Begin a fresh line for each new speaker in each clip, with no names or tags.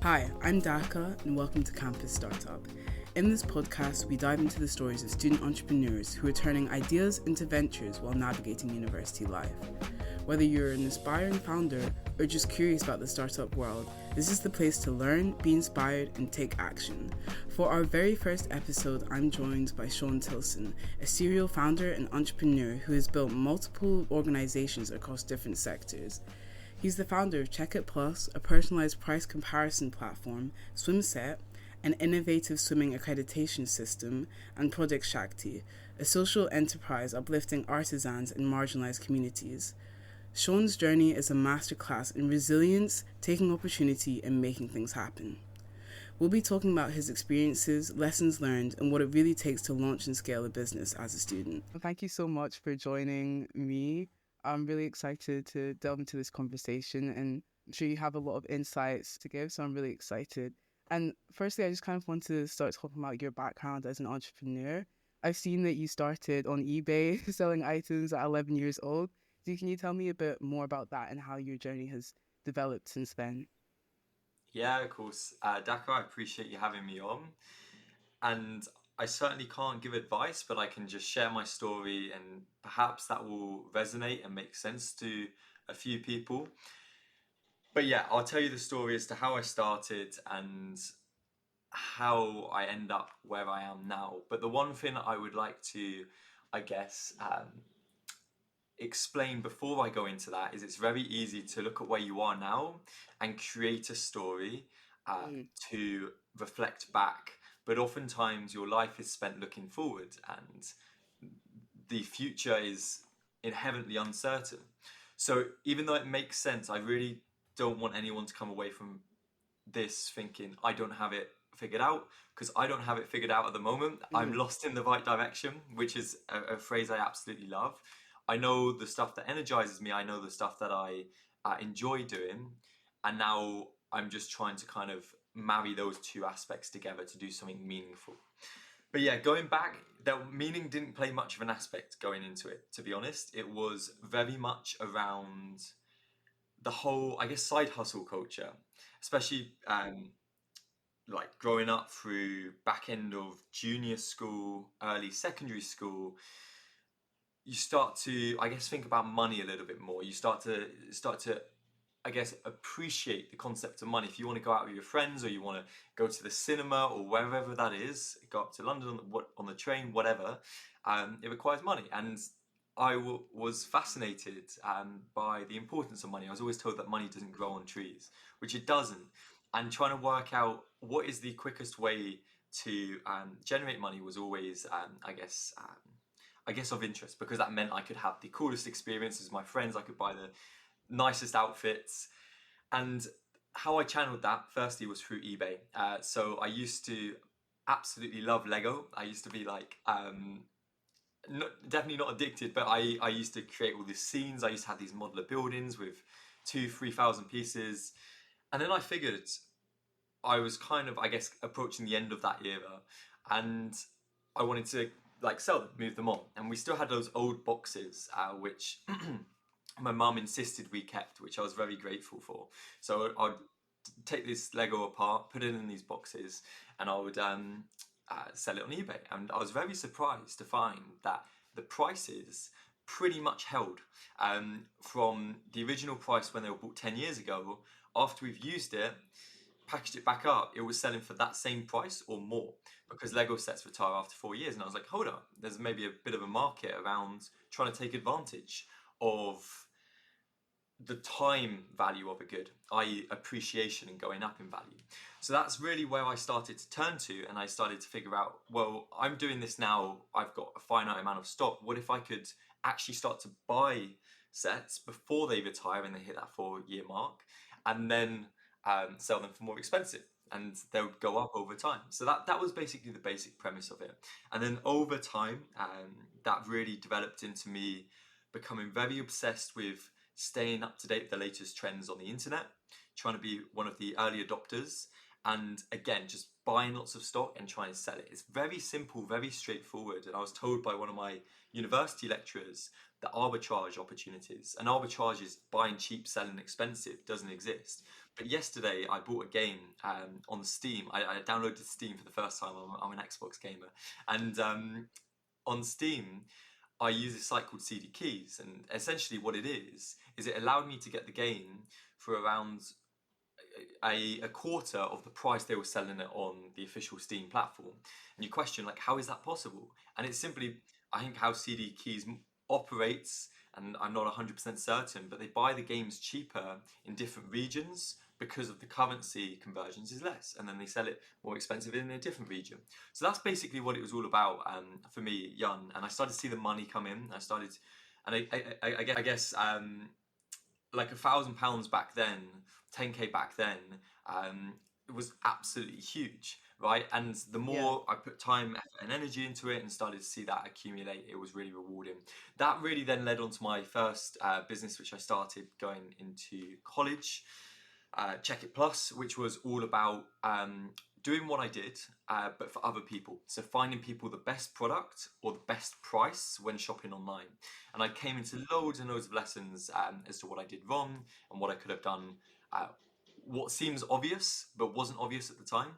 Hi, I'm Daka and welcome to Campus Startup. In this podcast, we dive into the stories of student entrepreneurs who are turning ideas into ventures while navigating university life. Whether you're an aspiring founder or just curious about the startup world, this is the place to learn, be inspired, and take action. For our very first episode, I'm joined by Sean Tilson, a serial founder and entrepreneur who has built multiple organizations across different sectors. He's the founder of Check It Plus, a personalized price comparison platform, SwimSet, an innovative swimming accreditation system, and Project Shakti, a social enterprise uplifting artisans in marginalized communities. Sean's journey is a masterclass in resilience, taking opportunity, and making things happen. We'll be talking about his experiences, lessons learned, and what it really takes to launch and scale a business as a student. Thank you so much for joining me. I'm really excited to delve into this conversation, and I'm sure you have a lot of insights to give, so I'm really excited. And firstly, I just kind of want to start talking about your background as an entrepreneur. I've seen that you started on eBay selling items at 11 years old. So can you tell me a bit more about that and how your journey has developed since then?
Yeah, of course. Daka, I appreciate you having me on. And I certainly can't give advice, but I can just share my story and perhaps that will resonate and make sense to a few people. But yeah, I'll tell you the story as to how I started and how I end up where I am now. But the one thing I would like to, I guess, explain before I go into that is it's very easy to look at where you are now and create a story uh,
Mm.
to reflect back. But oftentimes your life is spent looking forward, and the future is inherently uncertain. So even though it makes sense, I really don't want anyone to come away from this thinking I don't have it figured out, because I don't have it figured out at the moment. I'm
Mm.
lost in the right direction, which is a phrase I absolutely love. I know the stuff that energizes me, I know the stuff that I enjoy doing, and now I'm just trying to kind of marry those two aspects together to do something meaningful. But yeah, going back, that meaning didn't play much of an aspect going into it, to be honest. It was very much around the whole, I guess, side hustle culture, especially like growing up through back end of junior school, early secondary school. You start to, I guess, think about money a little bit more. You start to I guess, appreciate the concept of money. If you want to go out with your friends, or you want to go to the cinema, or wherever that is, go up to London on the train, whatever, it requires money. And was fascinated by the importance of money. I was always told that money doesn't grow on trees, which it doesn't. And trying to work out what is the quickest way to generate money was always, I guess, of interest, because that meant I could have the coolest experiences with my friends. I could buy the nicest outfits. And how I channeled that firstly was through eBay. So I used to absolutely love Lego. I used to be like, definitely not addicted, but I used to create all these scenes. I used to have these modular buildings with 3,000 pieces. And then I figured I was kind of, I guess, approaching the end of that era. And I wanted to like sell them, move them on. And we still had those old boxes, which my mum insisted we kept, which I was very grateful for. So I'd take this Lego apart, put it in these boxes, and I would sell it on eBay. And I was very surprised to find that the prices pretty much held from the original price when they were bought 10 years ago. After we've used it, packaged it back up, it was selling for that same price or more, because Lego sets retire after 4 years. And I was like, hold up, there's maybe a bit of a market around trying to take advantage of the time value of a good, i.e., appreciation and going up in value. So that's really where I started to turn to, and I started to figure out, well, I'm doing this now, I've got a finite amount of stock. What if I could actually start to buy sets before they retire and they hit that 4 year mark, and then sell them for more expensive? And they would go up over time. So that was basically the basic premise of it. And then over time, that really developed into me becoming very obsessed with staying up to date with the latest trends on the internet, trying to be one of the early adopters, and again, just buying lots of stock and trying to sell it. It's very simple, very straightforward. And I was told by one of my university lecturers that arbitrage opportunities, and arbitrage is buying cheap, selling expensive, doesn't exist. But yesterday I bought a game on Steam. I downloaded Steam for the first time. I'm an Xbox gamer, and on Steam I use a site called CD Keys, and essentially what it is it allowed me to get the game for around a quarter of the price they were selling it on the official Steam platform. And you question, like, how is that possible? And it's simply, I think, how CD Keys operates, and I'm not 100% certain, but they buy the games cheaper in different regions because of the currency conversions is less, and then they sell it more expensive in a different region. So that's basically what it was all about for me, young. And I started to see the money come in. I guess like £1,000 back then, 10k back then, it was absolutely huge, right? And the more I put time, effort, and energy into it, and started to see that accumulate, it was really rewarding. That really then led on to my first business, which I started going into college, Check It Plus, which was all about doing what I did, but for other people. So finding people the best product or the best price when shopping online. And I came into loads and loads of lessons as to what I did wrong and what I could have done, what seems obvious but wasn't obvious at the time.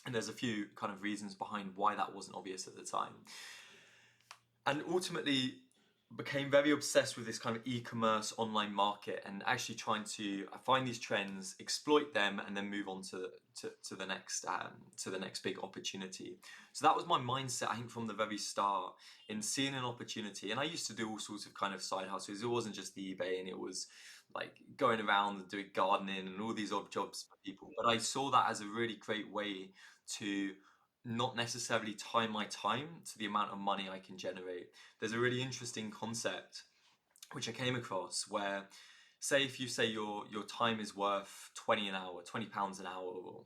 And there's a few kind of reasons behind why that wasn't obvious at the time. And ultimately became very obsessed with this kind of e-commerce online market, and actually trying to find these trends, exploit them, and then move on to the next big opportunity. So that was my mindset, I think, from the very start, in seeing an opportunity. And I used to do all sorts of kind of side hustles. It wasn't just the eBay, and it was like going around and doing gardening and all these odd jobs for people. But I saw that as a really great way to not necessarily tie my time to the amount of money I can generate. There's a really interesting concept which I came across where, say, if you say your time is worth 20 an hour, £20 an hour, or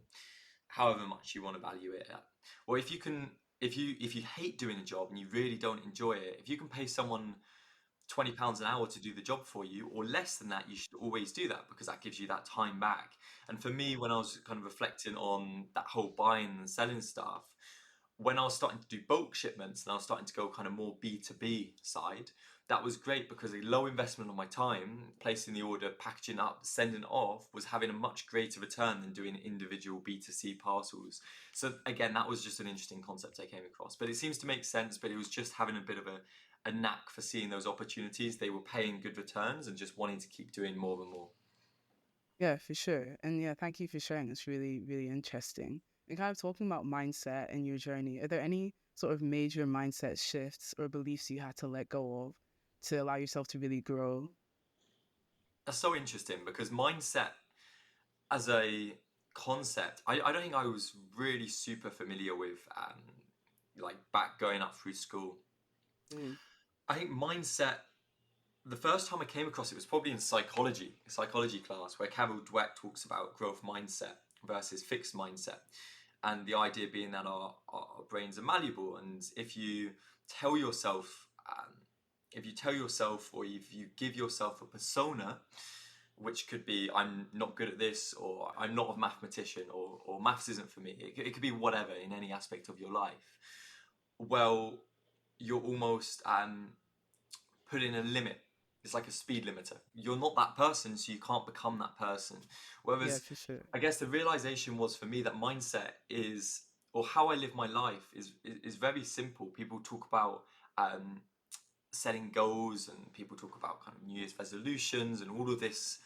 however much you want to value it at. Or if you hate doing a job and you really don't enjoy it, if you can pay someone £20 an hour to do the job for you, or less than that, you should always do that, because that gives you that time back. And for me, when I was kind of reflecting on that whole buying and selling stuff, when I was starting to do bulk shipments and I was starting to go kind of more B2B side, that was great, because a low investment on my time, placing the order, packaging up, sending it off, was having a much greater return than doing individual B2C parcels. So again, that was just an interesting concept I came across. But it seems to make sense, but it was just having a bit of a knack for seeing those opportunities. They were paying good returns and just wanting to keep doing more and more.
Yeah, for sure. And yeah, thank you for sharing. It's really, really interesting. And kind of talking about mindset and your journey, are there any sort of major mindset shifts or beliefs you had to let go of to allow yourself to really grow?
That's so interesting, because mindset as a concept, I don't think I was really super familiar with, like back going up through school.
Mm.
I think mindset, the first time I came across it was probably in psychology class, where Carol Dweck talks about growth mindset versus fixed mindset. And the idea being that our brains are malleable, and if you tell yourself, or if you give yourself a persona, which could be, I'm not good at this, or I'm not a mathematician, or maths isn't for me. It could be whatever in any aspect of your life. Well, you're almost putting a limit. It's like a speed limiter. You're not that person, so you can't become that person.
Yeah,
Whereas,
for sure.
I guess the realization was for me that mindset is, or how I live my life is very simple. People talk about setting goals, and people talk about kind of New Year's resolutions and all of this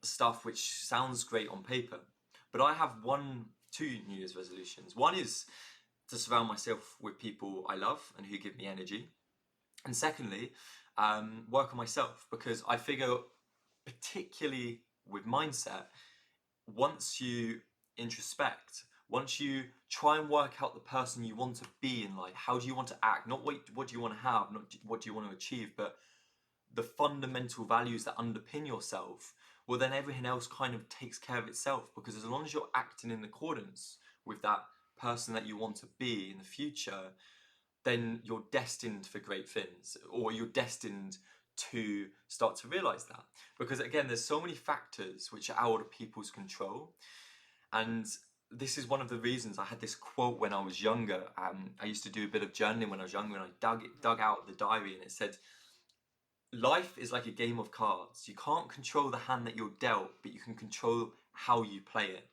stuff, which sounds great on paper. But I have two New Year's resolutions. One is to surround myself with people I love and who give me energy. And secondly, work on myself, because I figure, particularly with mindset, once you introspect, once you try and work out the person you want to be in life, how do you want to act, not what do you want to have, not what do you want to achieve, but the fundamental values that underpin yourself, well, then everything else kind of takes care of itself, because as long as you're acting in accordance with that person that you want to be in the future, then you're destined for great things, or you're destined to start to realize that. Because again, there's so many factors which are out of people's control. And this is one of the reasons I had this quote when I was younger. I used to do a bit of journaling when I was younger, and I dug out the diary, and it said, life is like a game of cards. You can't control the hand that you're dealt, but you can control how you play it.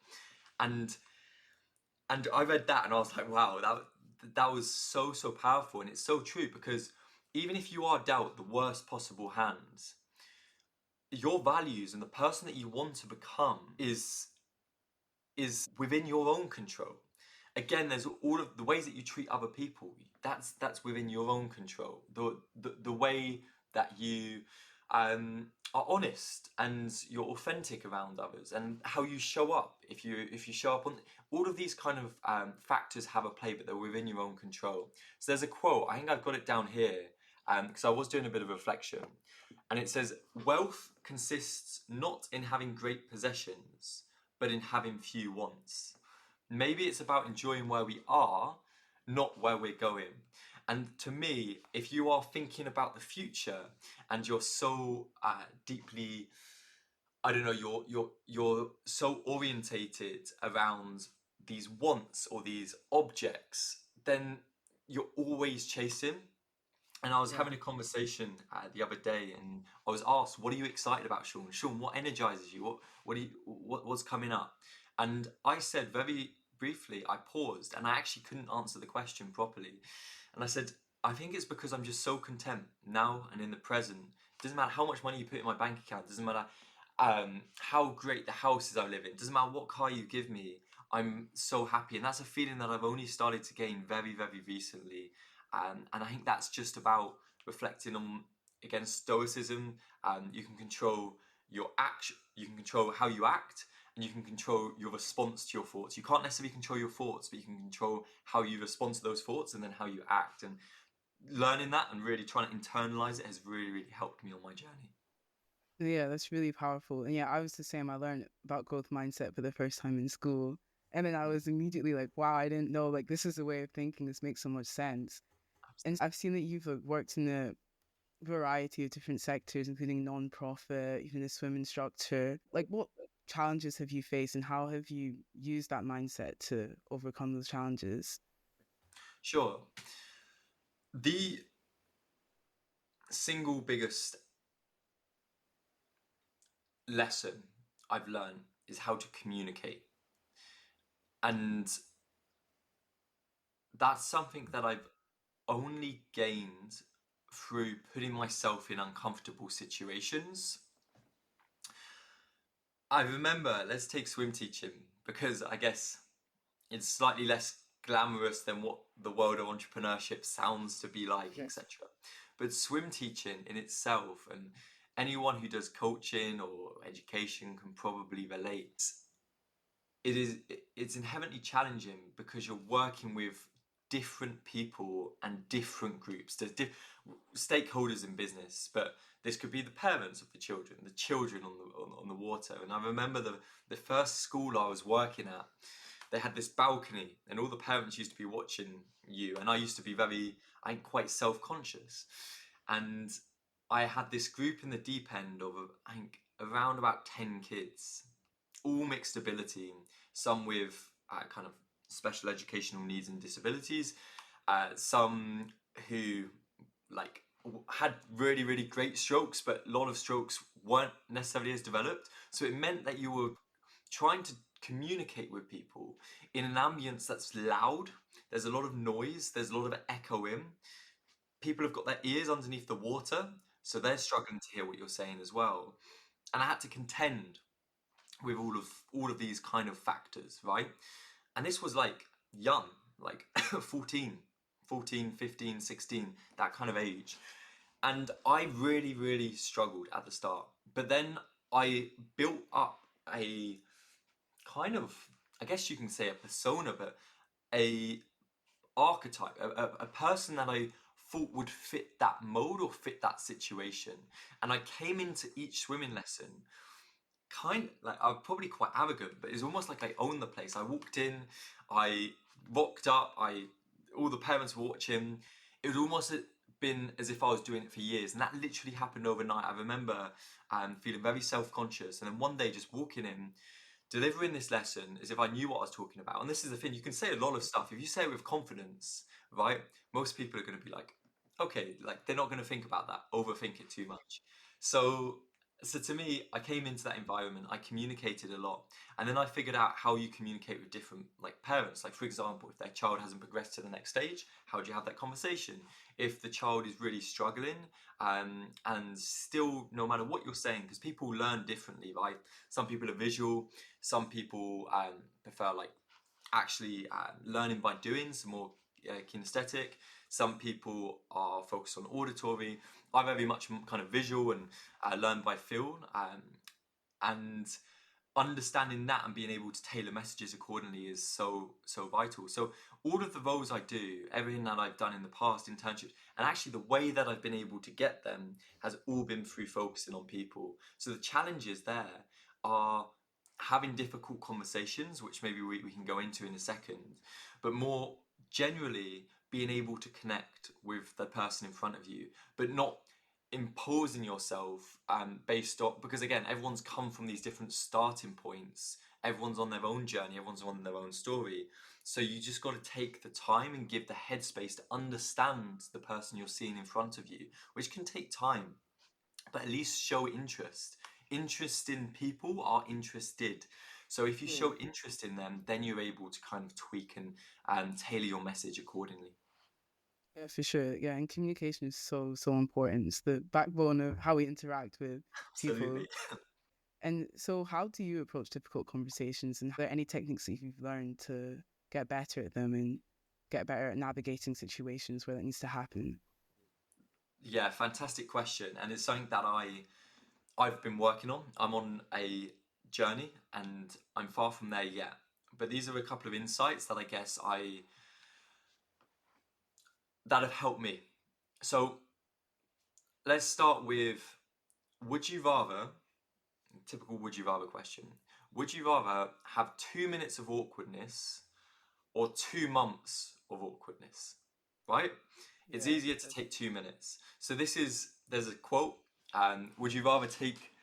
And I read that and I was like, wow, that was so powerful, and it's so true, because even if you are dealt the worst possible hands, your values and the person that you want to become is within your own control. Again, there's all of the ways that you treat other people. That's within your own control. The way that you are honest and you're authentic around others, and how you show up. If you show up on all of these kind of factors have a play, but they're within your own control. So there's a quote. I think I've got it down here because I was doing a bit of reflection, and it says, "Wealth consists not in having great possessions, but in having few wants." Maybe it's about enjoying where we are, not where we're going. And to me, if you are thinking about the future and you're so deeply, I don't know, you're so orientated around these wants or these objects, then you're always chasing. And I was having a conversation the other day, and I was asked, "What are you excited about, Sean? Sean, what energizes you? What's coming up?" And I said very briefly, I paused, and I actually couldn't answer the question properly. And I said, "I think it's because I'm just so content now and in the present. It doesn't matter how much money you put in my bank account. It doesn't matter how great the house is I live in. It doesn't matter what car you give me. I'm so happy." And that's a feeling that I've only started to gain very, very recently. And I think that's just about reflecting on, again, stoicism. You can control your action, you can control how you act, and you can control your response to your thoughts. You can't necessarily control your thoughts, but you can control how you respond to those thoughts and then how you act. And learning that and really trying to internalize it has really, really helped me on my journey.
Yeah, that's really powerful. And yeah, I was the same. I learned about growth mindset for the first time in school. And then I was immediately like, wow, I didn't know, like, this is a way of thinking. This makes so much sense. And I've seen that you've worked in a variety of different sectors, including non-profit, even a swim instructor. Like, what challenges have you faced, and how have you used that mindset to overcome those challenges?
Sure. The single biggest lesson I've learned is how to communicate. And that's something that I've only gained through putting myself in uncomfortable situations. I remember, let's take swim teaching, because I guess it's slightly less glamorous than what the world of entrepreneurship sounds to be like, etc. But swim teaching in itself, and anyone who does coaching or education can probably relate. It's inherently challenging because you're working with different people and different groups. There's stakeholders in business, but this could be the parents of the children on the water. And I remember the first school I was working at, they had this balcony, and all the parents used to be watching you, and I used to be I'm quite self-conscious. And I had this group in the deep end of, I think, around about 10 kids, all mixed ability, some with kind of special educational needs and disabilities, some who like had really, really great strokes, but a lot of strokes weren't necessarily as developed. So it meant that you were trying to communicate with people in an ambience that's loud. There's a lot of noise, there's a lot of echoing. People have got their ears underneath the water, so they're struggling to hear what you're saying as well. And I had to contend with all of these kind of factors, right? And this was like young, like 14, 15, 16, that kind of age. And I really, really struggled at the start. But then I built up a kind of, I guess you can say a persona, but a archetype, a person that I thought would fit that mode or fit that situation. And I came into each swimming lesson kind like, I'm probably quite arrogant, but it's almost like I owned the place. I walked in, I rocked up, all the parents were watching. It would almost have been as if I was doing it for years, and that literally happened overnight. I remember feeling very self-conscious, and then one day just walking in, delivering this lesson as if I knew what I was talking about. And this is the thing, you can say a lot of stuff. If you say it with confidence, right, most people are going to be like, okay, like they're not going to think about that, overthink it too much. So So to me, I came into that environment, I communicated a lot, and then I figured out how you communicate with different like parents. Like for example, if their child hasn't progressed to the next stage, how do you have that conversation? If the child is really struggling, and still, no matter what you're saying, because people learn differently, right? Some people are visual, some people prefer like actually learning by doing, some more kinesthetic. Some people are focused on auditory. I'm very much kind of visual and learn by feel. And understanding that and being able to tailor messages accordingly is so vital. So all of the roles I do, everything that I've done in the past, internships, and actually the way that I've been able to get them has all been through focusing on people. So the challenges there are having difficult conversations, which maybe we can go into in a second, but more generally being able to connect with the person in front of you, but not imposing yourself based on, because again, everyone's come from these different starting points, everyone's on their own journey, everyone's on their own story. So you just got to take the time and give the headspace to understand the person you're seeing in front of you, which can take time, but at least show interest. Interest in people are interested. So if you show interest in them, then you're able to kind of tweak and tailor your message accordingly.
Yeah, for sure. Yeah, and communication is so important. It's the backbone of how we interact with people.
Absolutely.
And so, how do you approach difficult conversations? And are there any techniques that you've learned to get better at them and get better at navigating situations where that needs to happen?
Yeah, fantastic question. And it's something that I've been working on. I'm on a journey and I'm far from there yet. But these are a couple of insights that I guess I that have helped me. So let's start with, would you rather, typical would you rather question, would you rather have 2 minutes of awkwardness or 2 months of awkwardness? Right? It's
Yeah.
easier to take 2 minutes. So there's a quote, would you rather take,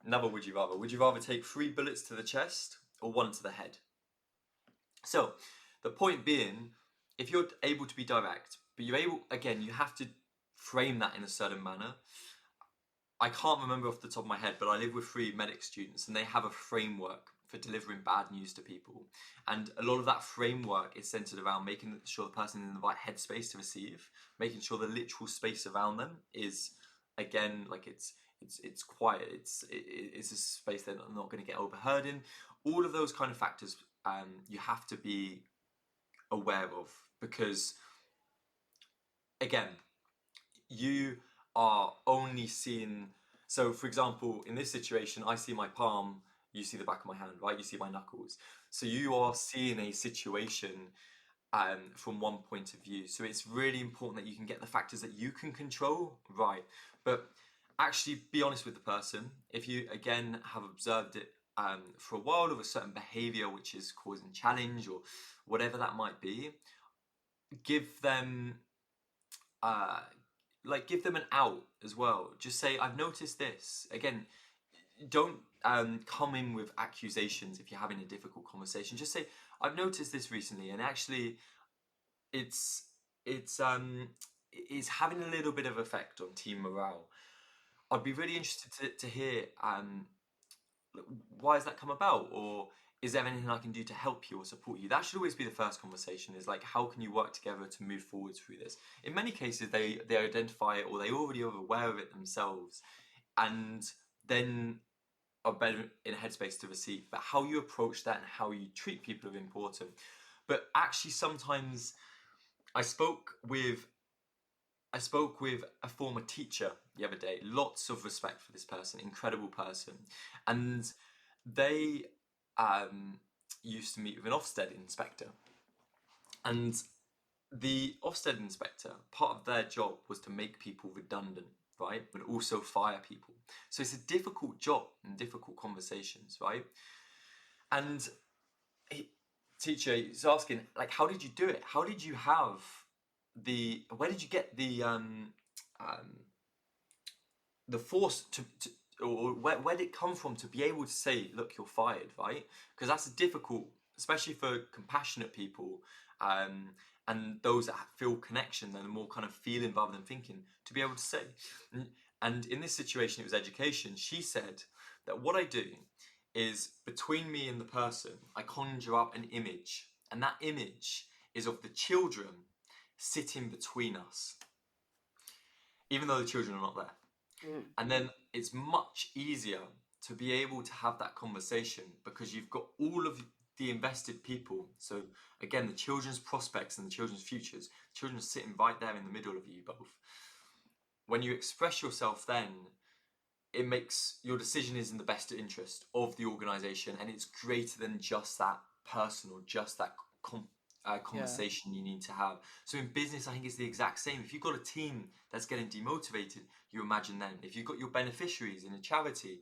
another would you rather take 3 bullets to the chest or one to the head? So the point being, if you're able to be direct, but you're able, again, you have to frame that in a certain manner. I can't remember off the top of my head, but I live with 3 medic students and they have a framework for delivering bad news to people. And a lot of that framework is centered around making sure the person is in the right headspace to receive, making sure the literal space around them is, again, like it's quiet, it's a space they're not going to get overheard in. All of those kind of factors you have to be aware of, because again, you are only seeing, so for example, in this situation, I see my palm, you see the back of my hand, right? You see my knuckles. So you are seeing a situation from one point of view. So it's really important that you can get the factors that you can control right. But actually be honest with the person. If you, again, have observed it for a while of a certain behavior which is causing challenge or whatever that might be, give them uh, give them an out as well. Just say, I've noticed this. Again, don't come in with accusations if you're having a difficult conversation. Just say, I've noticed this recently, and actually, it's it's having a little bit of effect on team morale. I'd be really interested to hear why has that come about, or is there anything I can do to help you or support you? That should always be the first conversation, is like, how can you work together to move forward through this? In many cases, they identify it or they already are aware of it themselves, and then are better in a headspace to receive. But how you approach that and how you treat people are important. But actually, sometimes I spoke with I spoke with a former teacher the other day. Lots of respect for this person, incredible person, and they used to meet with an Ofsted inspector, and the Ofsted inspector, part of their job was to make people redundant, right, but also fire people. So it's a difficult job and difficult conversations, right? And he, teacher is asking, like, how did you do it? How did you have where did you get the force to or where did it come from to be able to say, look, you're fired, right? Because that's difficult, especially for compassionate people, and those that feel connection and are more kind of feeling rather than thinking, to be able to say. And in this situation, it was education. She said that what I do is between me and the person, I conjure up an image, and that image is of the children sitting between us, even though the children are not there. And then it's much easier to be able to have that conversation because you've got all of the invested people. So again, the children's prospects and the children's futures, children are sitting right there in the middle of you both. When you express yourself, then it makes your decision is in the best interest of the organization, and it's greater than just that person or just that conversation you need to have. So in business, I think it's the exact same. If you've got a team that's getting demotivated, you imagine them. If you've got your beneficiaries in a charity,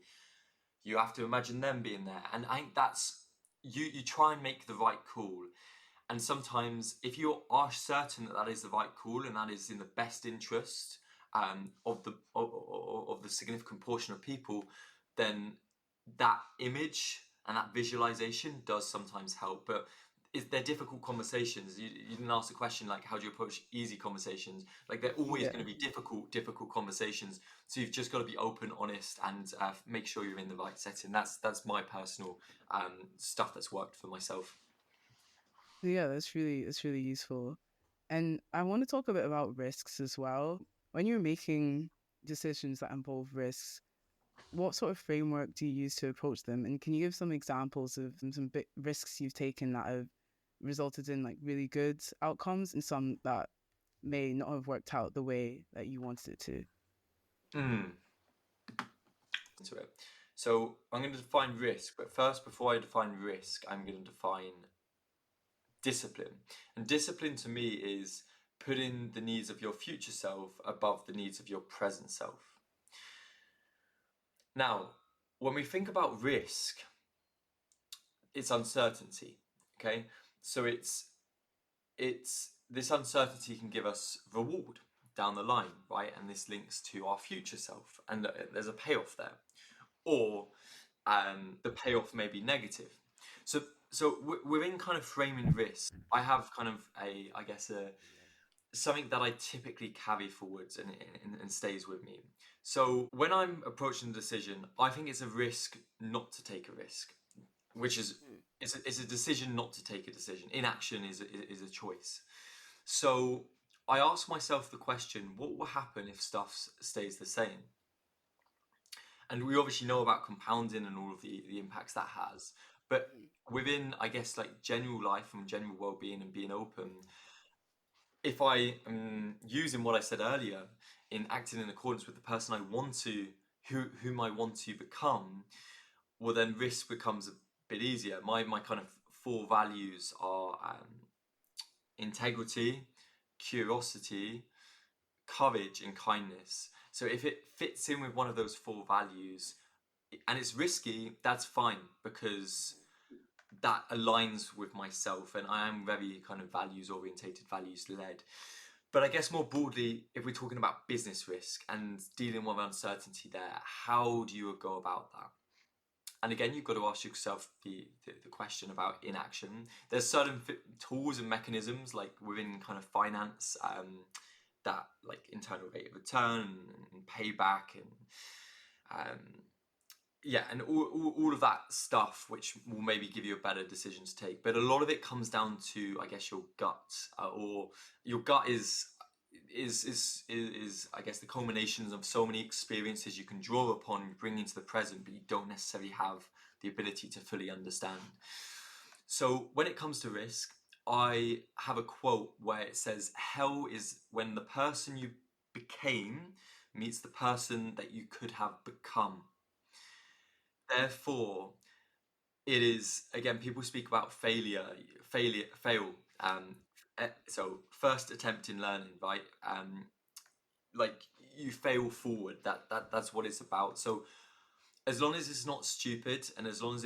you have to imagine them being there. And I think that's you try and make the right call. And sometimes if you are certain that that is the right call and that is in the best interest of the significant portion of people, then that image and that visualization does sometimes help. But they're difficult conversations. You didn't ask the question like, how do you approach easy conversations? Like, they're always going to be difficult conversations. So you've just got to be open, honest, and make sure you're in the right setting. That's my personal stuff that's worked for myself.
Yeah, that's really useful. And I want to talk a bit about risks as well. When you're making decisions that involve risks, what sort of framework do you use to approach them? And can you give some examples of some big risks you've taken that have resulted in like really good outcomes and some that may not have worked out the way that you wanted it to?
Into it. So I'm going to define risk, but first, before I define risk, I'm going to define discipline. And discipline to me is putting the needs of your future self above the needs of your present self. Now, when we think about risk, it's uncertainty. Okay, so it's this uncertainty can give us reward down the line, right? And this links to our future self, and there's a payoff there, or the payoff may be negative. So within kind of framing risk, I have kind of something that I typically carry forwards and stays with me. So when I'm approaching a decision, I think it's a risk not to take a risk, which is it's a decision not to take a decision. Inaction is a choice. So I ask myself the question: what will happen if stuff stays the same? And we obviously know about compounding and all of the impacts that has. But within, I guess, like general life and general well-being and being open, if I am using what I said earlier in acting in accordance with the person I want to, whom I want to become, well, then risk becomes a bit easier. My kind of 4 values are integrity, curiosity, courage, and kindness. So if it fits in with one of those 4 values and it's risky, that's fine because that aligns with myself and I am very kind of values orientated, values led. But I guess more broadly, if we're talking about business risk and dealing with uncertainty there, how do you go about that? And again, you've got to ask yourself the question about inaction. There's certain tools and mechanisms like within kind of finance that like internal rate of return and payback and and all of that stuff, which will maybe give you a better decision to take. But a lot of it comes down to, I guess, your gut, or your gut is I guess the culminations of so many experiences you can draw upon, bring into the present, but you don't necessarily have the ability to fully understand. So when it comes to risk, I have a quote where it says, "Hell is when the person you became meets the person that you could have become." Therefore, it is, again, people speak about fail. So first attempt in learning, right? Like you fail forward. That's what it's about. So as long as it's not stupid, and as long as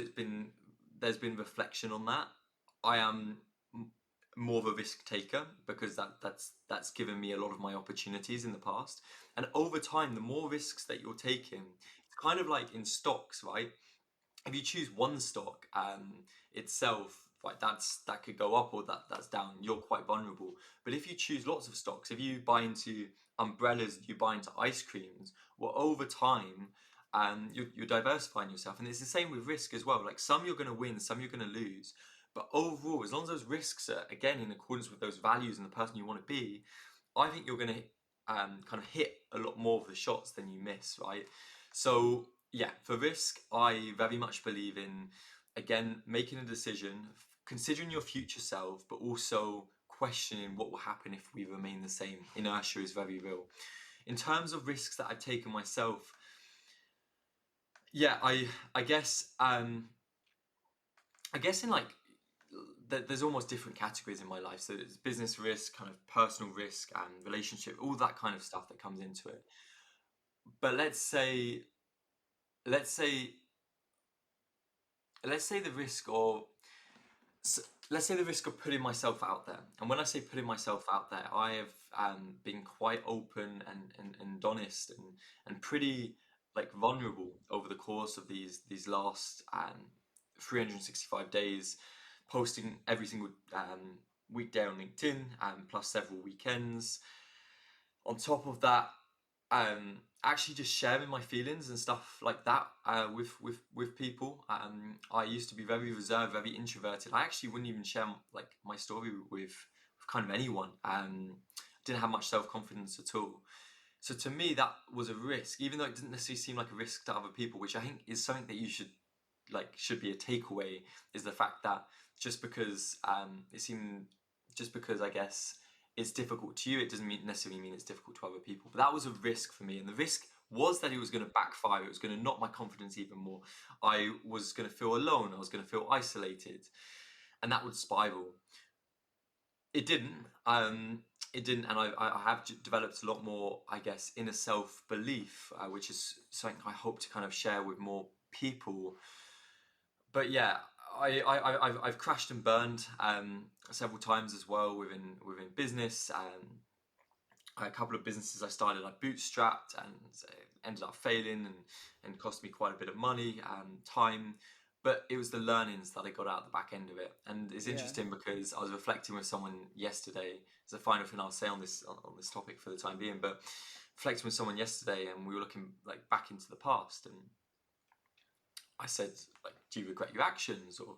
there's been reflection on that, I am more of a risk taker because that's given me a lot of my opportunities in the past. And over time, the more risks that you're taking, it's kind of like in stocks, right? If you choose one stock itself right, that could go up or that's down. You're quite vulnerable. But if you choose lots of stocks, if you buy into umbrellas, you buy into ice creams, well, over time, you're diversifying yourself. And it's the same with risk as well. Like some you're going to win, some you're going to lose. But overall, as long as those risks are, again, in accordance with those values and the person you want to be, I think you're going to kind of hit a lot more of the shots than you miss, right? So yeah, for risk, I very much believe in, again, making a decision, considering your future self, but also questioning what will happen if we remain the same. Inertia is very real. In terms of risks that I've taken myself, yeah, I guess in like there's almost different categories in my life. So there's business risk, kind of personal risk, and relationship, all that kind of stuff that comes into it. But let's say let's say the risk of let's say the risk of putting myself out there. And when I say putting myself out there, I have been quite open and honest and pretty like vulnerable over the course of these last 365 days, posting every single weekday on LinkedIn, plus several weekends. On top of that, actually just sharing my feelings and stuff like that with people. I used to be very reserved, very introverted. I actually wouldn't even share like my story with kind of anyone. Didn't have much self-confidence at all. So to me, that was a risk, even though it didn't necessarily seem like a risk to other people, which I think is something that you should be a takeaway, is the fact that just because I guess it's difficult to you, it doesn't necessarily mean it's difficult to other people. But that was a risk for me, and the risk was that it was going to backfire. It was going to knock my confidence even more. I was going to feel alone. I was going to feel isolated, and that would spiral. It didn't. It didn't, and I have developed a lot more, I guess, inner self-belief, which is something I hope to kind of share with more people. But yeah, I've crashed and burned several times as well within business. A couple of businesses I started, I bootstrapped and ended up failing and cost me quite a bit of money, time. But it was the learnings that I got out the back end of it. And it's interesting because I was reflecting with someone yesterday. It's the final thing I'll say on this topic for the time being. But reflecting with someone yesterday, and we were looking like back into the past, and I said, like, do you regret your actions, or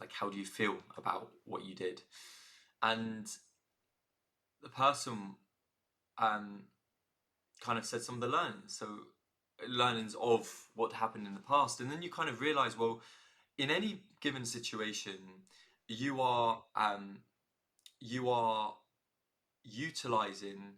like, how do you feel about what you did? And the person kind of said some of the learnings. So learnings of what happened in the past, and then you kind of realize, well, in any given situation, you are utilizing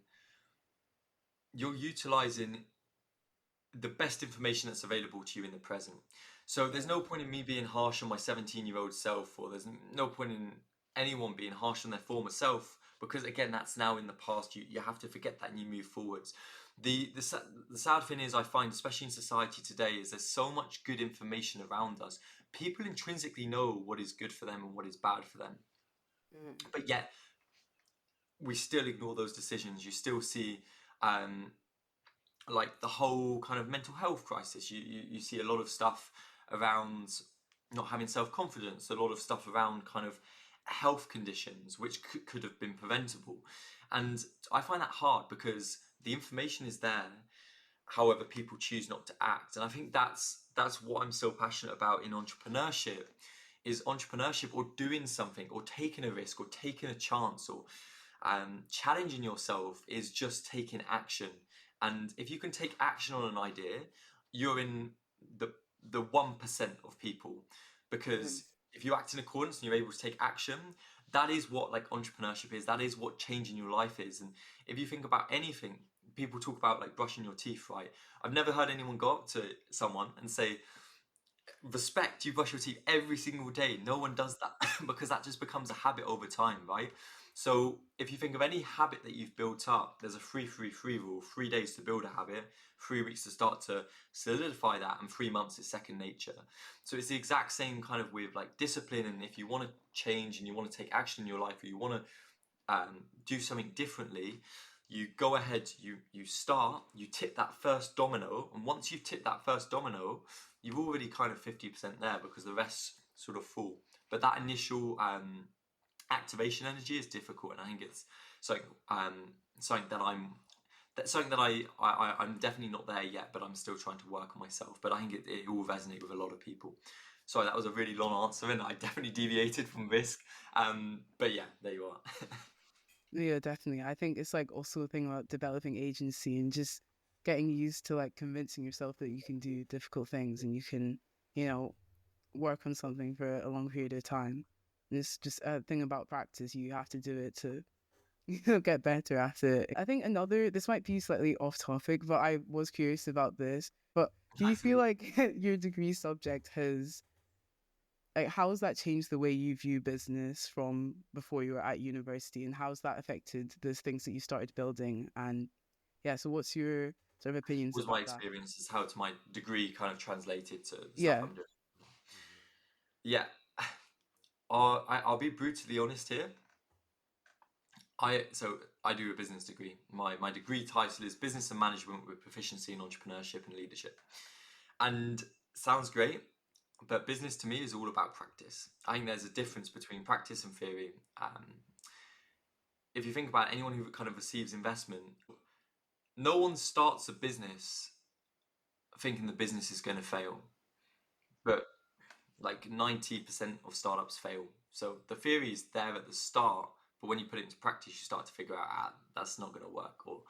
the best information that's available to you in the present. So there's no point in me being harsh on my 17-year-old self, or there's no point in anyone being harsh on their former self, because again, that's now in the past. You have to forget that and you move forwards. The sad thing is, I find, especially in society today, is there's so much good information around us. People intrinsically know what is good for them and what is bad for them. But yet we still ignore those decisions. You still see like the whole kind of mental health crisis. You see a lot of stuff around not having self-confidence, a lot of stuff around kind of health conditions which could have been preventable. And I find that hard because the information is there, however people choose not to act. And I think that's what I'm so passionate about in entrepreneurship, is entrepreneurship, or doing something, or taking a risk, or taking a chance, or challenging yourself, is just taking action. And if you can take action on an idea, you're in the 1% of people, because if you act in accordance and you're able to take action, that is what like entrepreneurship is. That is what changing your life is. And if you think about anything, people talk about like brushing your teeth, right? I've never heard anyone go up to someone and say, respect, you brush your teeth every single day. No one does that because that just becomes a habit over time, right? So if you think of any habit that you've built up, there's a 3-3-3 rule: 3 days to build a habit, 3 weeks to start to solidify that, and 3 months is second nature. So it's the exact same kind of with like discipline. And if you want to change and you want to take action in your life, or you want to do something differently, you go ahead, you start, you tip that first domino, and once you've tipped that first domino, you've already kind of 50% there, because the rest sort of fall. but that initial activation energy is difficult, and I think it's something I'm definitely not there yet, but I'm still trying to work on myself. But I think it will resonate with a lot of people. Sorry, that was a really long answer, and I definitely deviated from risk. But yeah, there you are.
Yeah, definitely. I think it's like also a thing about developing agency and just getting used to like convincing yourself that you can do difficult things and you can, you know, work on something for a long period of time. And it's just a thing about practice. You have to do it to get better at it. I think this might be slightly off topic, but I was curious about this. But do you feel like your degree subject has, like, how has that changed the way you view business from before you were at university, and how's that affected those things that you started building? And yeah, so what's your sort of opinions
Was my
about that?
experience is how to my degree kind of translated to the stuff
Yeah.
I'm doing. Yeah, I'll be brutally honest here. I do a business degree. My degree title is Business and Management with Proficiency in Entrepreneurship and Leadership. And sounds great, but business to me is all about practice. I think there's a difference between practice and theory. If you think about anyone who kind of receives investment, no one starts a business thinking the business is going to fail. But like 90% of startups fail. So the theory is there at the start, but when you put it into practice, you start to figure out, that's not going to work, or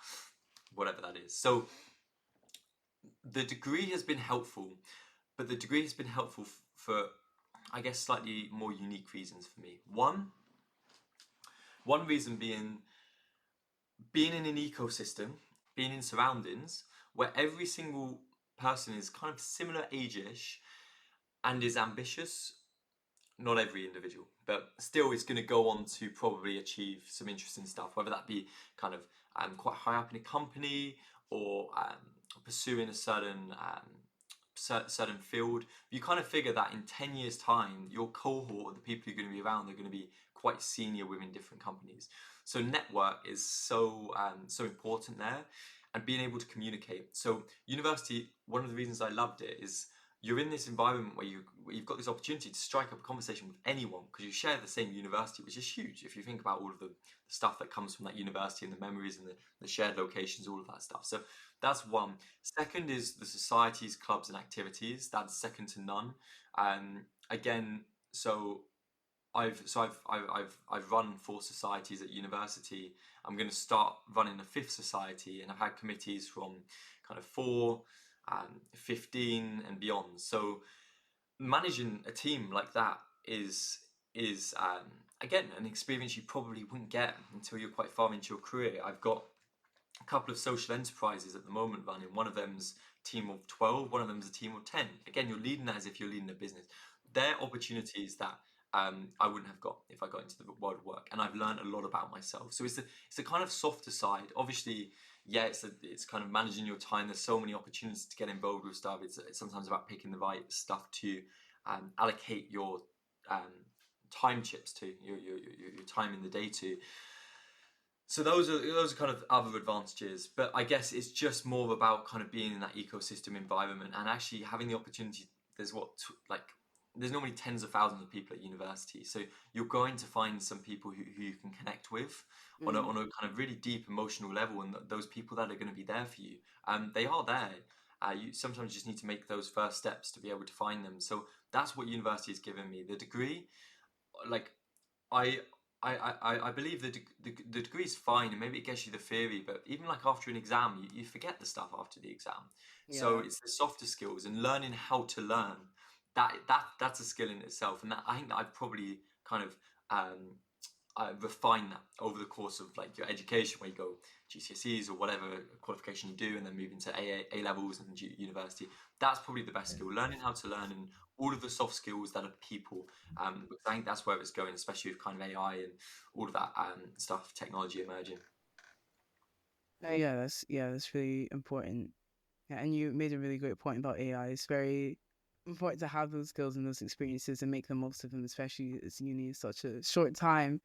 whatever that is. So the degree has been helpful, but the degree has been helpful for, I guess, slightly more unique reasons for me. One reason being in an ecosystem, being in surroundings where every single person is kind of similar age-ish and is ambitious. Not every individual, but still is going to go on to probably achieve some interesting stuff, whether that be kind of quite high up in a company, or pursuing a certain field. You kind of figure that in 10 years' time, your cohort of the people you're going to be around are going to be quite senior within different companies. So network is so important there, and being able to communicate. So university, one of the reasons I loved it is you're in this environment where you've got this opportunity to strike up a conversation with anyone, because you share the same university, which is huge if you think about all of the stuff that comes from that university and the memories and the shared locations, all of that stuff. So that's one. Second is the societies, clubs, and activities. That's second to none. Again, so I've run 4 societies at university. I'm going to start running a 5th society, and I've had committees from kind of 4, 15 and beyond. So managing a team like that is again an experience you probably wouldn't get until you're quite far into your career. I've got a couple of social enterprises at the moment running. One of them's a team of 12, one of them's a team of 10. Again, you're leading that as if you're leading a business. They're opportunities that I wouldn't have got if I got into the world of work, and I've learned a lot about myself. So it's a kind of softer side. Obviously, yeah, it's kind of managing your time. There's so many opportunities to get involved with stuff. It's sometimes about picking the right stuff to allocate your time chips to, your time in the day to. So those are kind of other advantages, but I guess it's just more about kind of being in that ecosystem environment and actually having the opportunity. There's normally tens of thousands of people at university, so you're going to find some people who you can connect with on a kind of really deep emotional level, and those people that are going to be there for you, they are there. You sometimes just need to make those first steps to be able to find them. So that's what university has given me. The degree, like I I believe the degree is fine, and maybe it gets you the theory, but even like after an exam, you forget the stuff after the exam. So
Yeah.
it's the softer skills and learning how to learn. That's a skill in itself, and that I think that I've probably kind of refined that over the course of like your education, where you go GCSEs or whatever qualification you do, and then move into A levels and university. That's probably the best skill: learning how to learn, and all of the soft skills that are people. Because I think that's where it's going, especially with kind of AI and all of that stuff, technology emerging.
That's really important. Yeah, and you made a really great point about AI. It's very important to have those skills and those experiences and make the most of them, especially as uni is such a short time.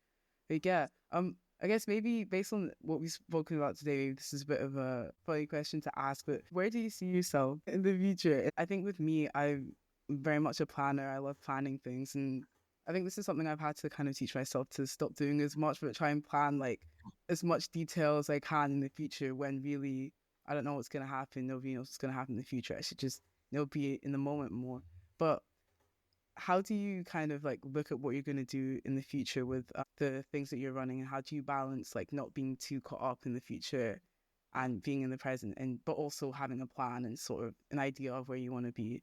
But yeah, I guess maybe based on what we've spoken about today, this is a bit of a funny question to ask, but where do you see yourself in the future? I think with me, I'm very much a planner. I love planning things, and I think this is something I've had to kind of teach myself to stop doing as much, but try and plan like as much detail as I can in the future when really I don't know what's going to happen. Nobody knows what's going to happen in the future. I should just, be in the moment more. But how do you kind of like look at what you're going to do in the future with the things that you're running, and how do you balance like not being too caught up in the future and being in the present, and but also having a plan and sort of an idea of where you want to be?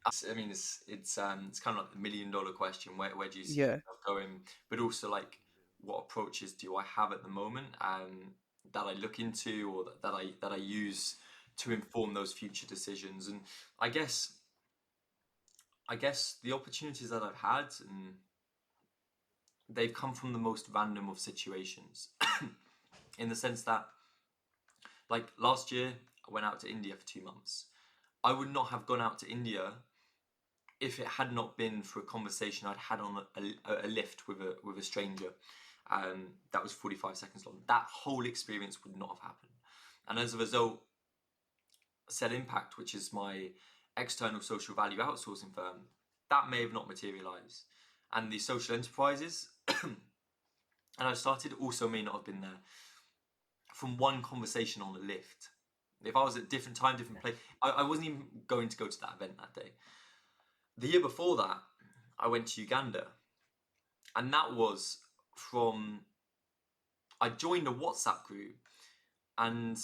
I mean, it's kind of like the $1 million question. Where do you see
Yeah.
yourself going? But also, like, what approaches do I have at the moment, that I look into, or that I use to inform those future decisions? And I guess I guess the opportunities that I've had, and they've come from the most random of situations, in the sense that, like, last year I went out to India for 2 months. I would not have gone out to India if it had not been for a conversation I'd had on a lift with a stranger, that was 45 seconds long. That whole experience would not have happened. And as a result, SETimpact, which is my external social value outsourcing firm, that may have not materialized. And the social enterprises, and I started, also may not have been there from one conversation on a lift. If I was at different time, different place, I wasn't even going to go to that event that day. The year before that, I went to Uganda, and that was from, I joined a WhatsApp group, and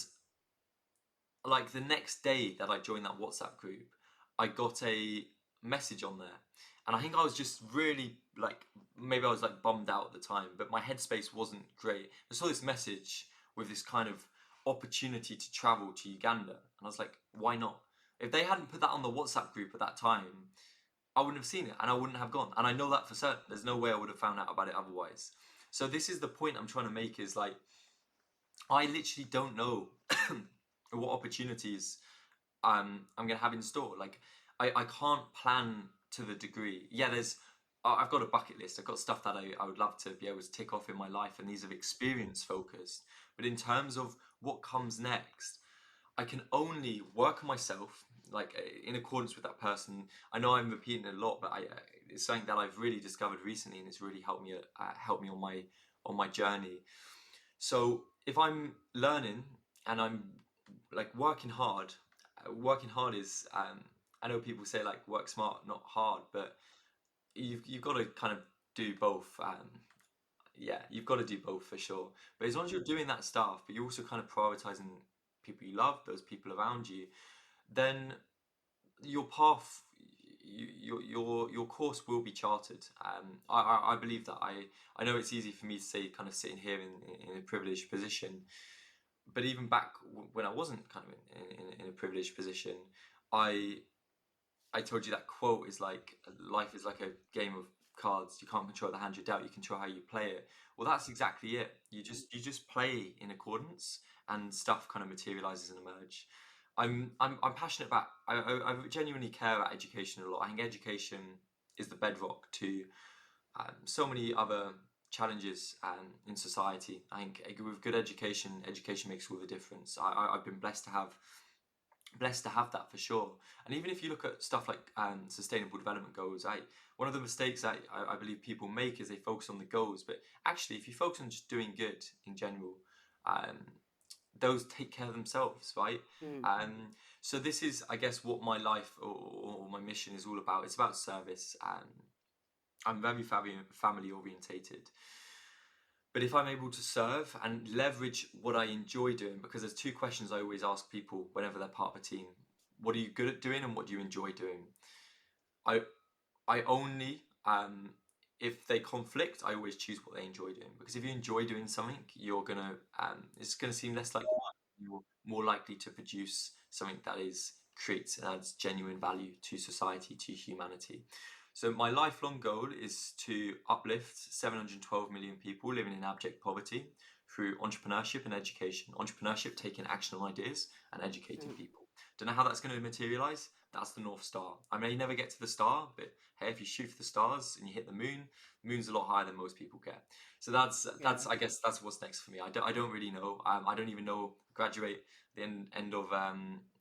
like the next day that I joined that WhatsApp group, I got a message on there, and I think I was just really, like, maybe I was like bummed out at the time, but my headspace wasn't great. I saw this message with this kind of opportunity to travel to Uganda, and I was like, why not? If they hadn't put that on the WhatsApp group at that time, I wouldn't have seen it, and I wouldn't have gone. And I know that for certain. There's no way I would have found out about it otherwise. So this is the point I'm trying to make, is like, I literally don't know what opportunities I'm going to have in store. Like, I can't plan to the degree. Yeah, I've got a bucket list. I've got stuff that I would love to be able to tick off in my life, and these are experience focused. But in terms of what comes next, I can only work on myself, like, in accordance with that person. I know I'm repeating it a lot, but it's something that I've really discovered recently, and it's really helped me on my journey. So if I'm learning and I'm like working hard is, I know people say like work smart, not hard, but you've got to kind of do both. Yeah, you've got to do both for sure. But as long as you're doing that stuff, but you're also kind of prioritizing people you love, those people around you, then your path, your course will be charted. I believe that. I know it's easy for me to say, kind of sitting here in a privileged position, but even back when I wasn't kind of in a privileged position, I I told you that quote is like, life is like a game of cards. You can't control the hand you're dealt. You control how you play it. Well, that's exactly it. You just play in accordance, and stuff kind of materializes and emerge. I'm passionate about. I genuinely care about education a lot. I think education is the bedrock to, so many other challenges, in society. I think with good education, education makes all the difference. I've been blessed to have that for sure. And even if you look at stuff like, sustainable development goals, one of the mistakes that I believe people make is they focus on the goals, but actually, if you focus on just doing good in general, um, those take care of themselves, right?
Mm.
So this is, I guess, what my life, or my mission is all about. It's about service. I'm very family orientated. But if I'm able to serve and leverage what I enjoy doing, because there's two questions I always ask people whenever they're part of a team: what are you good at doing, and what do you enjoy doing? I I only, if they conflict, I always choose what they enjoy doing, because if you enjoy doing something, it's gonna seem less like work. You're more likely to produce something that creates and adds genuine value to society, to humanity. So my lifelong goal is to uplift 712 million people living in abject poverty through entrepreneurship and education. Entrepreneurship, taking action on ideas, and educating
Mm.
people. Don't know how that's going to materialize. That's the North Star. I may never get to the star, but hey, if you shoot for the stars and you hit the moon's a lot higher than most people get. So
Yeah.
I guess that's what's next for me. I don't really know. I don't even know. Graduate the end of,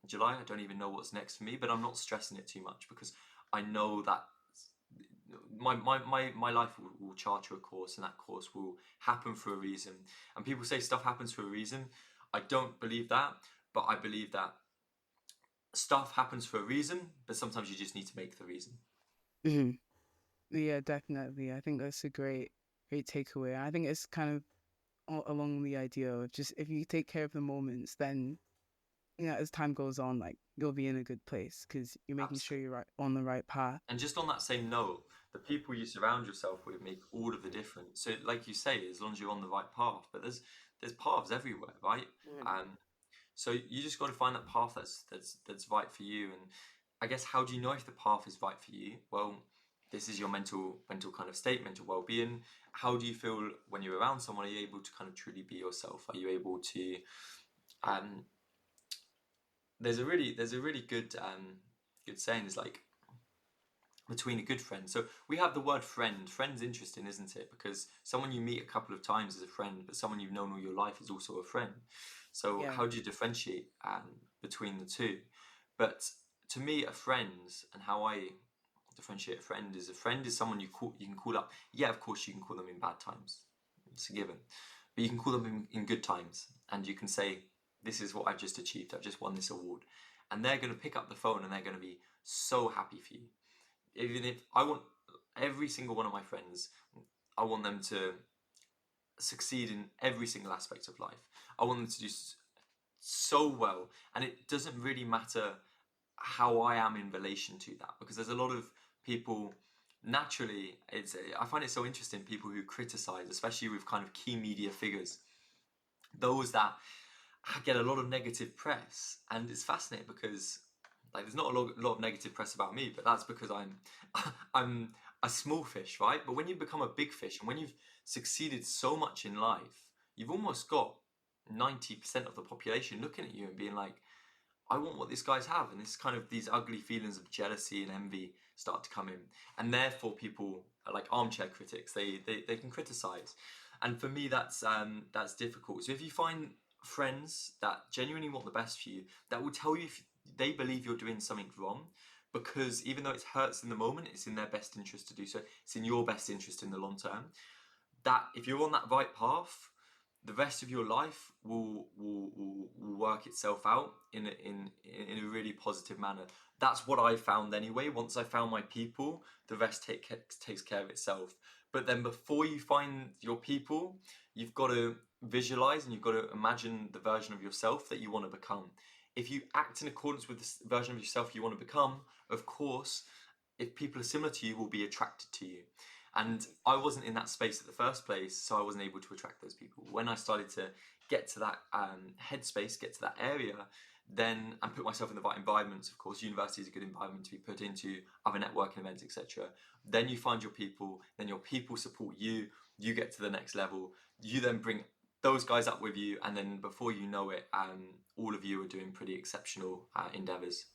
July. I don't even know what's next for me, but I'm not stressing it too much, because I know that my life will charter a course, and that course will happen for a reason. And people say stuff happens for a reason. I don't believe that, but I believe that stuff happens for a reason, but sometimes you just need to make the reason.
Hmm. Yeah, definitely. I think that's a great takeaway. I think it's kind of along the idea of just if you take care of the moments, then as time goes on, like you'll be in a good place because you're making sure
Absolutely.
you're right on the right path.
And just on that same note, the people you surround yourself with make all of the difference. So, like you say, as long as you're on the right path, but there's paths everywhere, right?
Mm.
Um, so you just got to find that path that's right for you. And I guess, how do you know if the path is right for you? Well, this is your mental kind of state, mental well-being. How do you feel when you're around someone? Are you able to kind of truly be yourself? Are you able to um there's a really good saying is like, between a good friend. So we have the word friend. Friend's interesting, isn't it? Because someone you meet a couple of times is a friend, but someone you've known all your life is also a friend. So
Yeah.
how do you differentiate between the two? But to me, a friend, and how I differentiate a friend is someone you can call up. Yeah, of course you can call them in bad times. It's a given. But you can call them in good times, and you can say, this is what I've just achieved. I've just won this award. And they're going to pick up the phone and they're going to be so happy for you. Even if I want every single one of my friends, I want them to succeed in every single aspect of life. I want them to do so well, and it doesn't really matter how I am in relation to that, because there's a lot of people naturally. I find it so interesting, people who criticize, especially with kind of key media figures, those that get a lot of negative press. And it's fascinating because, like, there's not a lot of negative press about me, but that's because I'm a small fish, right? But when you become a big fish, and when you've succeeded so much in life, you've almost got 90% of the population looking at you and being like, I want what these guys have. And this kind of, these ugly feelings of jealousy and envy start to come in. And therefore people are like armchair critics. They can criticize. And for me, that's difficult. So if you find friends that genuinely want the best for you, that will tell you if they believe you're doing something wrong, because even though it hurts in the moment, it's in their best interest to do so. It's in your best interest in the long term. That if you're on that right path, the rest of your life will work itself out in a really positive manner. That's what I found anyway. Once I found my people, the rest takes care of itself. But then before you find your people, you've got to visualize and you've got to imagine the version of yourself that you want to become. If you act in accordance with the version of yourself you want to become, of course, if people are similar to you, will be attracted to you. And I wasn't in that space at the first place, so I wasn't able to attract those people. When I started to get to that headspace, get to that area, then and put myself in the right environments. Of course, university is a good environment to be put into, other networking events, etc. Then you find your people, then your people support you, you get to the next level, you then bring those guys up with you, and then before you know it, all of you are doing pretty exceptional endeavors.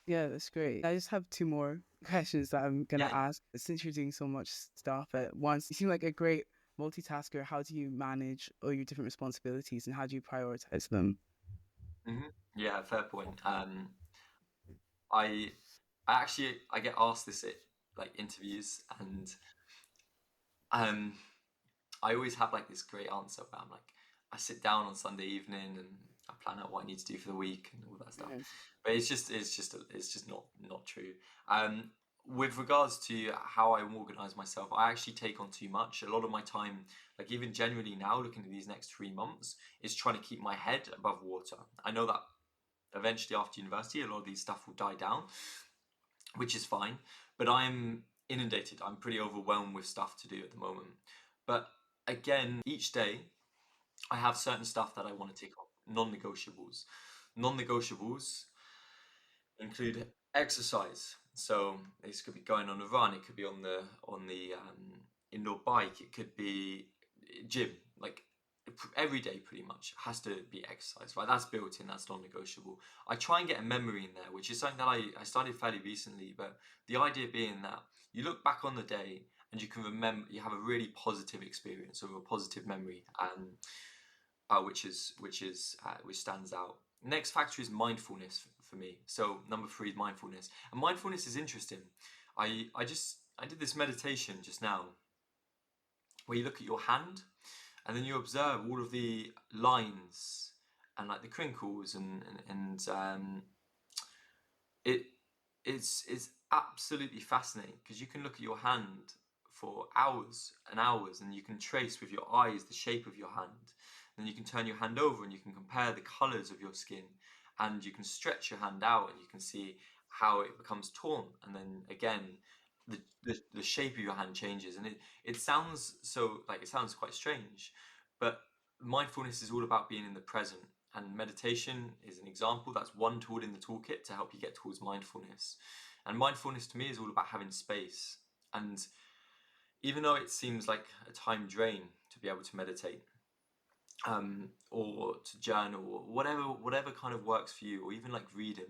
Yeah, that's great. I just have two more questions that I'm gonna
Yeah.
ask. Since you're doing so much stuff at once, you seem like a great multitasker. How do you manage all your different responsibilities and how do you prioritize them?
Yeah, fair point. I I get asked this at like interviews, and um I always have like this great answer where I'm like, I sit down on Sunday evening and I plan out what I need to do for the week and all that stuff.
Yes.
But it's just not true. Um, with regards to how I organise myself, I actually take on too much. A lot of my time, like even genuinely now, looking at these next 3 months, is trying to keep my head above water. I know that eventually after university, a lot of these stuff will die down, which is fine. But I'm inundated. I'm pretty overwhelmed with stuff to do at the moment. But again, each day I have certain stuff that I want to tick off, non-negotiables. Non-negotiables include exercise. So this could be going on a run. It could be on the indoor bike. It could be gym. Like every day, pretty much has to be exercise. Right, that's built in. That's non-negotiable. I try and get a memory in there, which is something that I started fairly recently. But the idea being that you look back on the day and you can remember, you have a really positive experience or a positive memory, which stands out. Next factor is mindfulness for me. So number 3 is mindfulness, and mindfulness is interesting. I just I did this meditation just now where you look at your hand and then you observe all of the lines and like the crinkles and it it's absolutely fascinating because you can look at your hand for hours and hours and you can trace with your eyes the shape of your hand. Then you can turn your hand over and you can compare the colors of your skin, and you can stretch your hand out and you can see how it becomes torn, and then again the shape of your hand changes. And it sounds so like it sounds quite strange, but mindfulness is all about being in the present, and meditation is an example. That's one tool in the toolkit to help you get towards mindfulness. And mindfulness to me is all about having space. And even though it seems like a time drain to be able to meditate, or to journal, or whatever kind of works for you, or even like reading,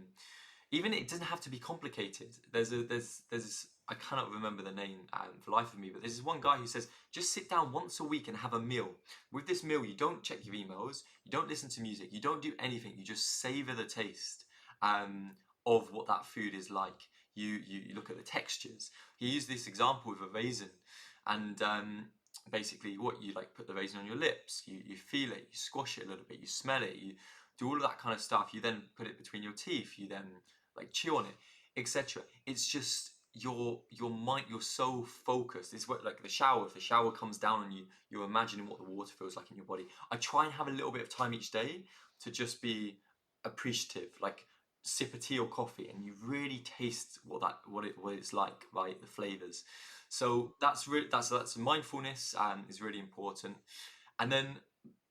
even it doesn't have to be complicated. There's this, I cannot remember the name for life of me, but there's this one guy who says just sit down once a week and have a meal. With this meal, you don't check your emails, you don't listen to music, you don't do anything. You just savor the taste of what that food is like. You look at the textures. He used this example with a raisin, and basically what you like, put the raisin on your lips, you feel it, you squash it a little bit, you smell it, you do all of that kind of stuff. You then put it between your teeth, you then like chew on it, etc. It's just your mind, you're so focused. It's what, like the shower, if the shower comes down on you, you're imagining what the water feels like in your body. I try and have a little bit of time each day to just be appreciative, like sip a tea or coffee and you really taste what it's like, right? The flavors. So that's mindfulness is really important. And then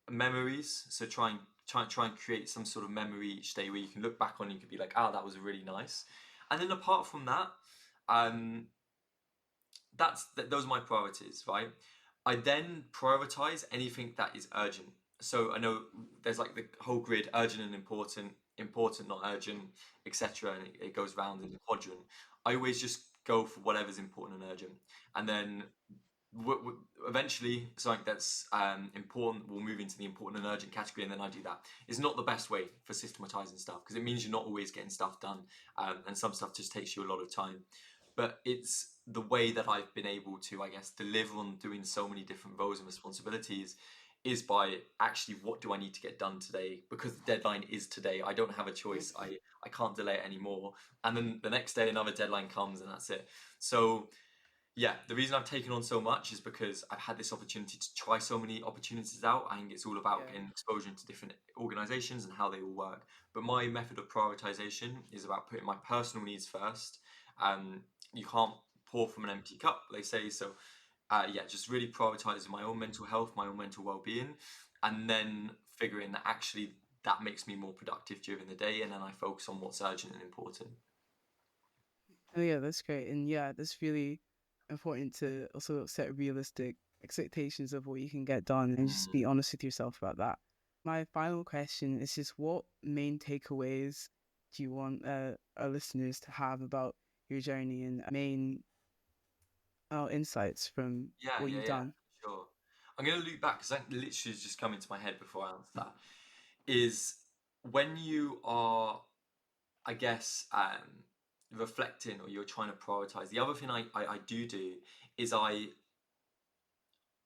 memories. So try and create some sort of memory each day where you can look back on and you can be like, ah, that was really nice. And then apart from that, um, those are my priorities, right? I then prioritize anything that is urgent. So I know there's like the whole grid: urgent and important, important not urgent, etc. And it goes round in the quadrant. I always just go for whatever's important and urgent, and then eventually something that's important will move into the important and urgent category, and then I do that. It's not the best way for systematizing stuff because it means you're not always getting stuff done, and some stuff just takes you a lot of time. But it's the way that I've been able to, I guess, deliver on doing so many different roles and responsibilities is by actually, what do I need to get done today? Because the deadline is today. I don't have a choice. I can't delay it anymore. And then the next day another deadline comes and that's it. So yeah, the reason I've taken on so much is because I've had this opportunity to try so many opportunities out. I think it's all about getting exposure to different organizations and how they all work. But my method of prioritization is about putting my personal needs first. You can't pour from an empty cup, they say. So just really prioritizing my own mental health, my own mental well-being, and then figuring that actually that makes me more productive during the day, and then I focus on what's urgent and important.
Oh yeah, that's great. And yeah, that's really important to also set realistic expectations of what you can get done and just be honest with yourself about that. My final question is just, what main takeaways do you want our listeners to have about your journey, and main insights from what you've done?
Sure. I'm going to loop back because that literally has just come into my head before I answer that. Is when you are, I guess, reflecting or you're trying to prioritize. The other thing I do is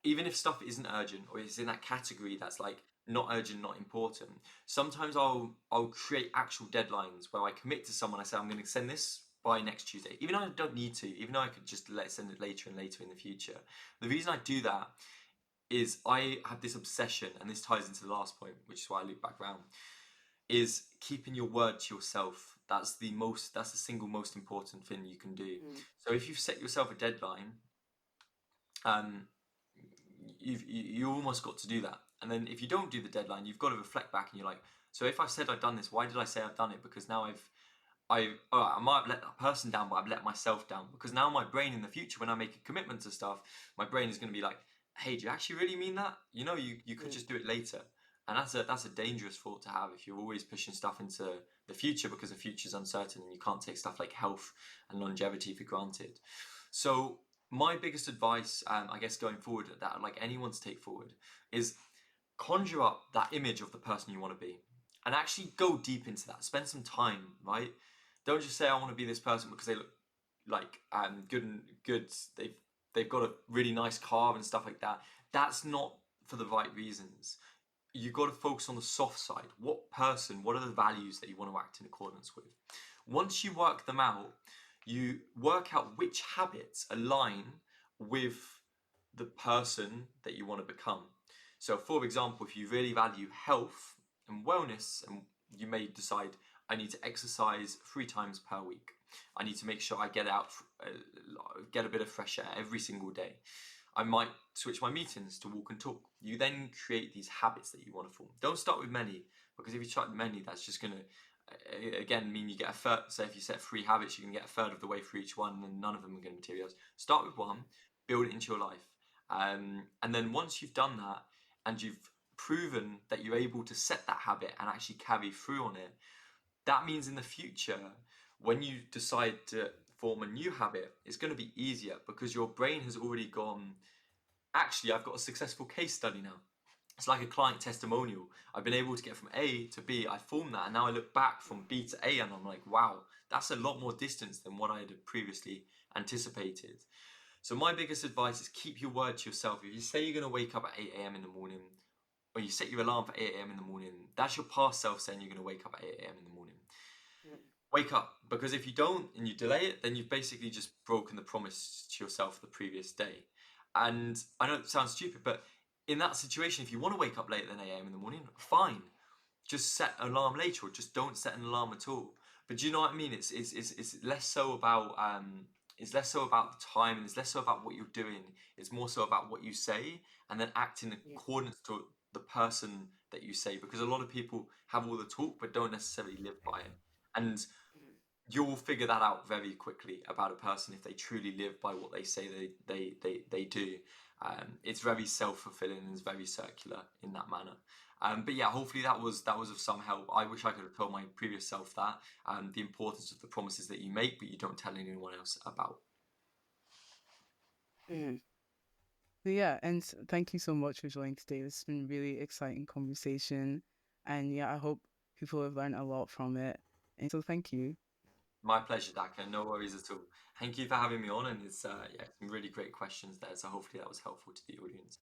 even if stuff isn't urgent or it's in that category that's like not urgent, not important, sometimes I'll create actual deadlines where I commit to someone. I say I'm going to send this by next Tuesday, even though I don't need to, even though I could just send it later and later in the future. The reason I do that is I have this obsession, and this ties into the last point, which is why I loop back around, is keeping your word to yourself. That's the single most important thing you can do. So if you've set yourself a deadline, you almost got to do that. And then if you don't do the deadline, you've got to reflect back and you're like, so if I've said I've done this, why did I say I've done it? Because now I might have let that person down, but I've let myself down. Because now my brain in the future, when I make a commitment to stuff, my brain is going to be like, hey, do you actually really mean that? You could just do it later. And that's a dangerous thought to have if you're always pushing stuff into the future, because the future is uncertain and you can't take stuff like health and longevity for granted. So my biggest advice, I guess, going forward, that like anyone to take forward, is conjure up that image of the person you want to be and actually go deep into that. Spend some time, right? Don't just say I want to be this person because they look like good and good. They've got a really nice car and stuff like that. That's not for the right reasons. You got to focus on the soft side. What person, what are the values that you want to act in accordance with? Once you work them out, you work out which habits align with the person that you want to become. So, for example, if you really value health and wellness, and you may decide, I need to exercise 3 times per week. I need to make sure I get out, get a bit of fresh air every single day. I might switch my meetings to walk and talk. You then create these habits that you want to form. Don't start with many, because if you start with many, that's just going to, again, mean you get a third. So if you set 3 habits, you can get a third of the way through each one, and none of them are going to materialize. Start with one, build it into your life. And then once you've done that, and you've proven that you're able to set that habit and actually carry through on it, that means in the future, when you decide to form a new habit, it's going to be easier because your brain has already gone, actually, I've got a successful case study now. It's like a client testimonial. I've been able to get from A to B. I formed that, and now I look back from B to A, and I'm like, wow, that's a lot more distance than what I had previously anticipated. So my biggest advice is keep your word to yourself. If you say you're going to wake up at 8 a.m. in the morning, or you set your alarm for 8 a.m. in the morning, that's your past self saying you're going to wake up at 8 a.m. in the morning. Wake up, because if you don't and you delay it, then you've basically just broken the promise to yourself the previous day. And I know it sounds stupid, but in that situation, if you want to wake up later than 8 a.m. in the morning, fine. Just set an alarm later, or just don't set an alarm at all. But do you know what I mean? It's less so about it's less so about the time, and it's less so about what you're doing. It's more so about what you say, and then act in accordance to the person that you say. Because a lot of people have all the talk but don't necessarily live by it. And you'll figure that out very quickly about a person if they truly live by what they say they do. It's very self-fulfilling and it's very circular in that manner. But yeah, hopefully that was of some help. I wish I could have told my previous self that, the importance of the promises that you make but you don't tell anyone else about.
Mm. So yeah, and thank you so much for joining today. It's been a really exciting conversation, and yeah, I hope people have learned a lot from it. And so thank you.
My pleasure, Daka. No worries at all. Thank you for having me on, and it's yeah, some really great questions there. So hopefully that was helpful to the audience.